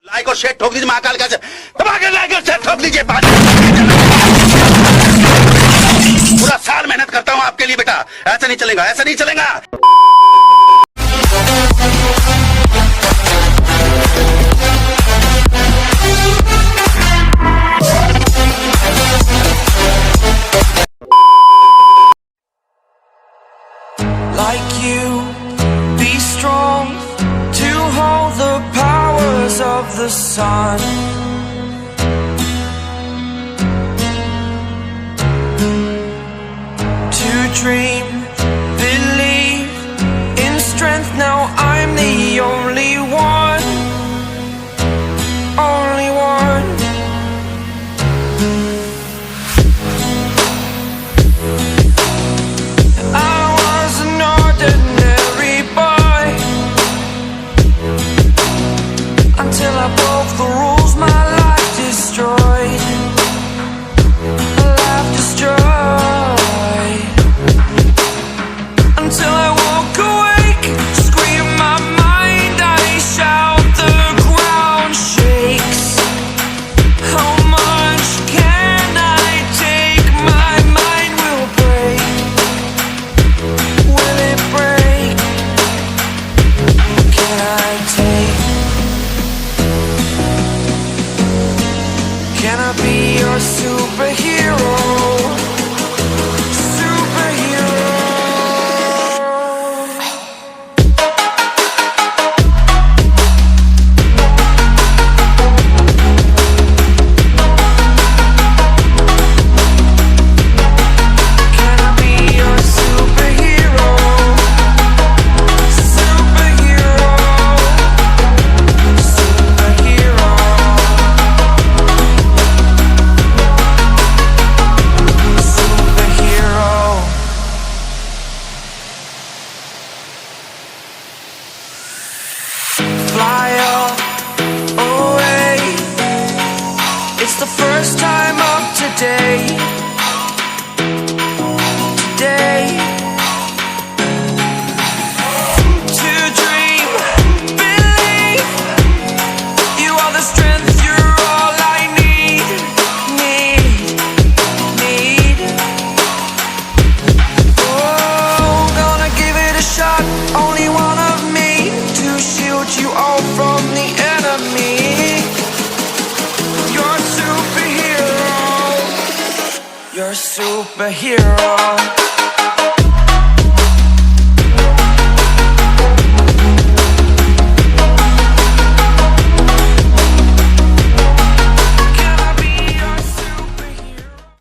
Like और share ठोक दीजिए महाकाल का दबाकर लाइक और शेयर ठोक दीजिए। पूरा साल मेहनत करता हूँ आपके लिए बेटा, ऐसा नहीं चलेगा, ऐसा नहीं चलेगा। Like you, be strong to hold the powers of the sun. To dream, believe in strength. Now I'm the only one, only one. Until I broke the rules, my life destroyed. Life destroyed. Until I walk awake, scream my mind, I shout, the ground shakes. How much can I take? My mind will break. Will it break? Can I take? Can I be your superhero? Superhero. Can I be your superhero? Superhero. Superhero. Fly up away. It's the first time of today. Today. To dream, believe. You are the strength, you're all I need. Need. Oh, gonna give it a shot. Only one of me to shield you all from the enemy. You're a superhero. You're a superhero.